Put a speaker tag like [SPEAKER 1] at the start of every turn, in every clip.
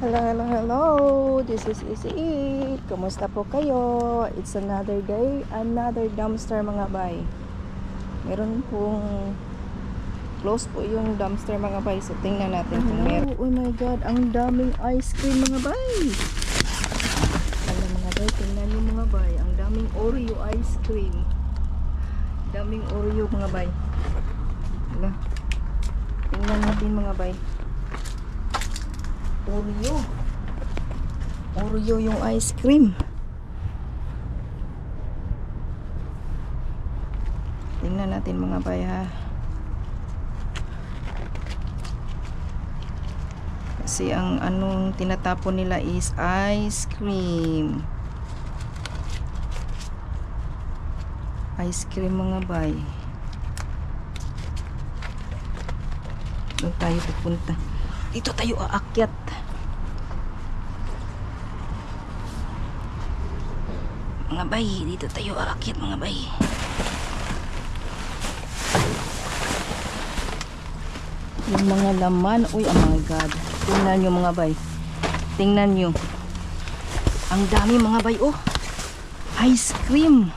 [SPEAKER 1] Hello, hello, hello. This is Easy Eat. Kumusta po kayo? It's another day, another dumpster mga bay. Meron pong close po yung dumpster mga bay. So tingnan natin kung meron. Oh my god, ang daming ice cream mga bay. Alam mga bay, tingnan nyo mga bay. Ang daming Oreo ice cream. Daming Oreo mga bay. Wala. Tingnan natin mga bay. Oreo yung ice cream. Tingnan natin mga bay ha. Kasi ang anong tinatapon nila is ice cream. Ice cream mga bay. Doon tayo pupunta. Dito tayo aakyat. Mga bay, dito tayo aakyat mga bay. Yung mga laman, uy, oh my god. Tingnan nyo mga bay. Tingnan nyo. Ang dami mga bay, oh. Ice cream.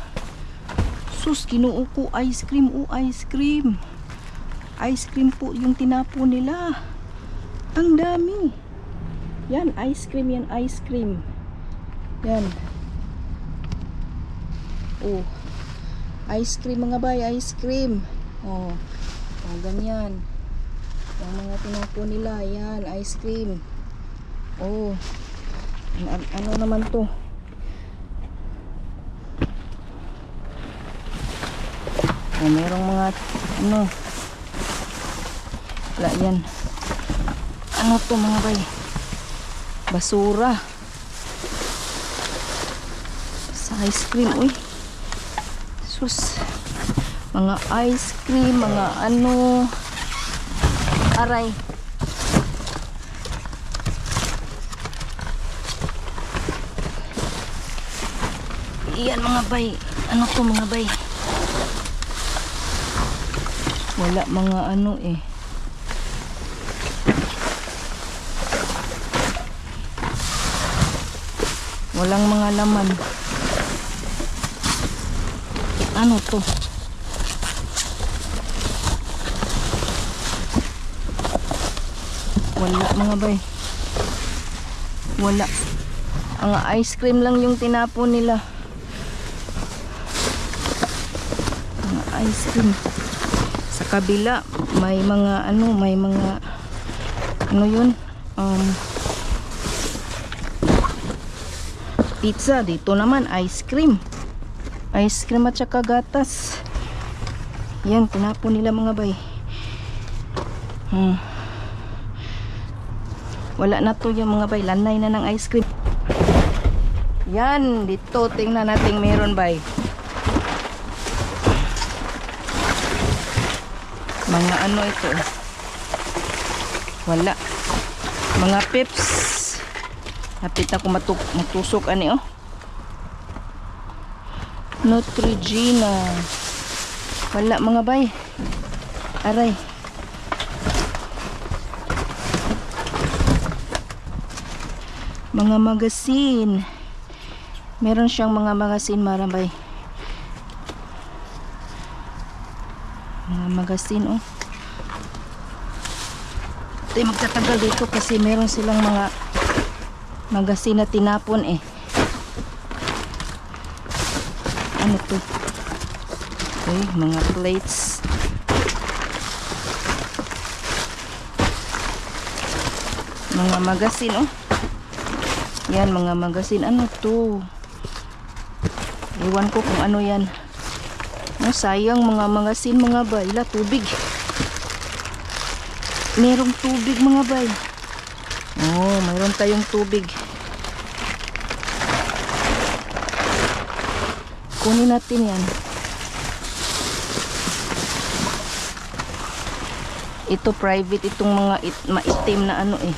[SPEAKER 1] Sus, kinuo ko ice cream, oh, ice cream. Ice cream po yung tinapo nila. Ang dami. Yan, ice cream, yan, ice cream. Yan. Oh, ice cream mga bay, ice cream. Oh, ganyan. Yung mga tinapo nila, yan, ice cream. Oh, ano naman to? Oh, merong mga, ano, wala yan. Ano to mga bay? Basura. Sa ice cream, uy. Sus, mga ice cream, mga ano, aray. Iyan mga bay, ano to mga bay? Wala mga ano eh. Walang mga laman. Ano to? Wala mga bay. Wala. Ang ice cream lang yung tinapon nila. Ang ice cream. Sa kabila may mga ano, may mga ano yun? Pizza. Dito naman ice cream. Ice cream at saka gatas. Yan, tinapon nila mga bay. Wala na to yung mga bay. Lanay na ng ice cream. Yan, dito tingnan natin meron bay. Mga ano ito. Wala. Mga pips. Hapit ako matusok ani oh. Neutrogena. Wala mga bay. Aray. Mga magasin. Meron siyang mga magasin marabay. Mga magasin oh. Ito magtatagal dito kasi meron silang mga magasin na tinapon eh. Ano to? Okay, mga plates. Mga magasin oh. Yan, mga magasin. Ano to? Iwan ko kung ano yan. Oh, sayang mga magasin mga bay. Ila, tubig. Merong tubig mga bay. Oh, mayroon tayong tubig. Kunin natin yan. Ito private itong mga maitim na ano eh.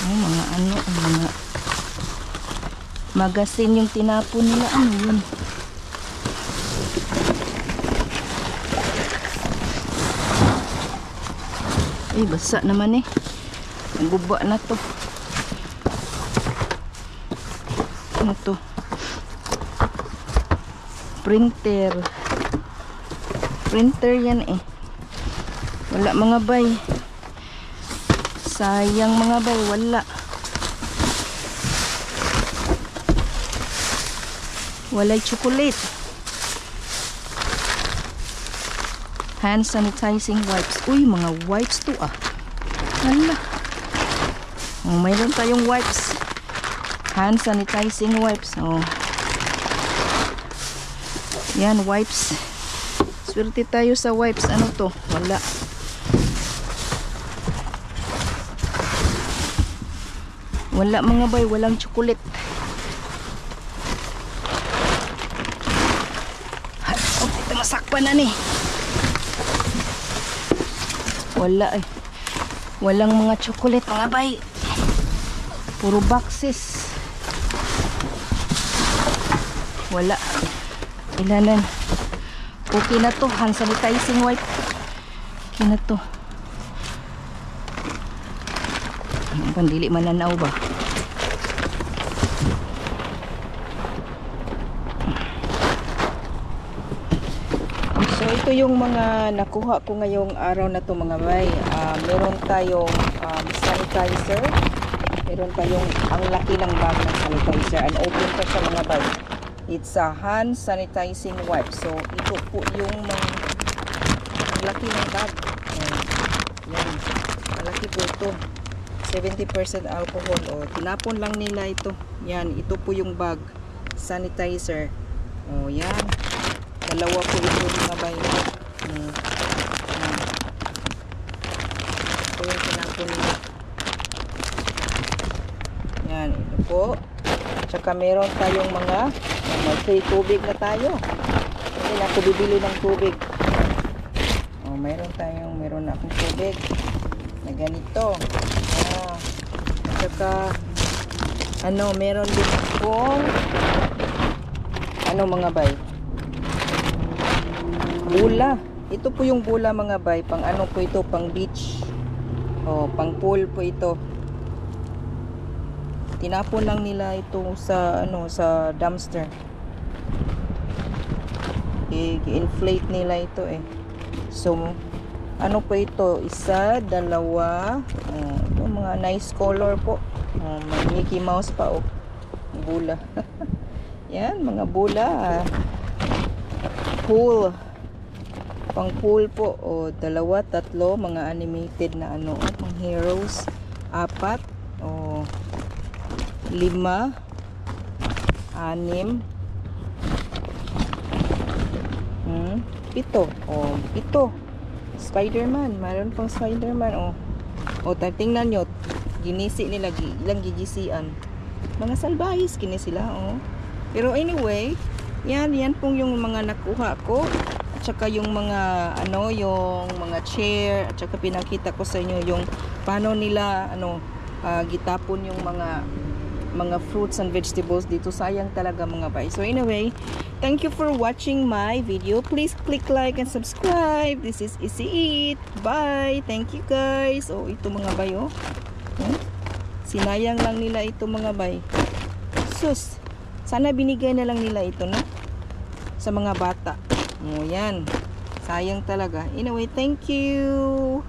[SPEAKER 1] Oh, mga ano, mga magasin yung tinapon nila. Ano yun? Ay, basa naman eh. Ang guba na to. Ano to? Printer. Printer yan eh. Wala mga bay. Sayang mga bay, wala. Walay chocolate. Hand sanitizing wipes. Uy, mga wipes to ah. Hala. Oh, mayroon tayong wipes. Hand sanitizing wipes. Oh. Yan, wipes. Swerte tayo sa wipes. Ano to? Wala. Wala mga bay. Walang chocolate. Oh, ito masakpan na ni. Wala eh. Walang mga chocolate mga bay. Puro boxes. Wala. Ilanan. Okay na to. Hand sanitizing wipe. Okay na to. Pandili mananaw ba? So ito yung mga nakuha ko ngayong araw na to mga bay. Meron tayong sanitizer. Meron tayong ang laki ng bag ng sanitizer. And open pa sa mga bay. It's a hand sanitizing wipe. So ito po yung ang laki ng bag. Yan. Malaki po ito. 70% alcohol. O, tinapon lang nila ito. Yan. Ito po yung bag. Sanitizer. O, yan. Dalawa po ito mga bay. Ito yung tinapon nila. Yan. Ito po. Tsaka meron tayong mga tubig na tayo. Hindi na ako bibili ng tubig. O, meron na akong tubig na ganito. Tsaka meron din akong mga bay. Bula. Ito po yung bula mga bay. Pang ano po ito? Pang beach. O, pang pool po ito. Tinapon lang nila ito sa sa dumpster. I-inflate nila ito eh. So, ano po ito? Isa, dalawa. Ito mga nice color po. May Mickey Mouse pa oh. Bula. Yan, mga bula. Pool. Pang pool po. O, dalawa, tatlo. Mga animated na pang heroes. 4. O, 5. 6. 7. O, 7. Spider-Man. Mayroon pang Spider-Man. O, tingnan nyo. Ginisi nila. Ilang gigisian. Mga salbahis. Kini sila. O. Pero anyway, yan pong yung mga nakuha ko. At saka yung mga yung mga chair. At saka pinakita ko sa inyo yung paano nila gitapon yung mga fruits and vegetables dito. Sayang talaga mga bay. So anyway, thank you for watching my video. Please click like and subscribe. This is Easy Eat. Bye. Thank you guys. Oh, ito mga bay oh. Sinayang lang nila ito mga bay. Sus. Sana binigay na lang nila ito no sa mga bata. Oh, yan. Sayang talaga. Anyway, thank you.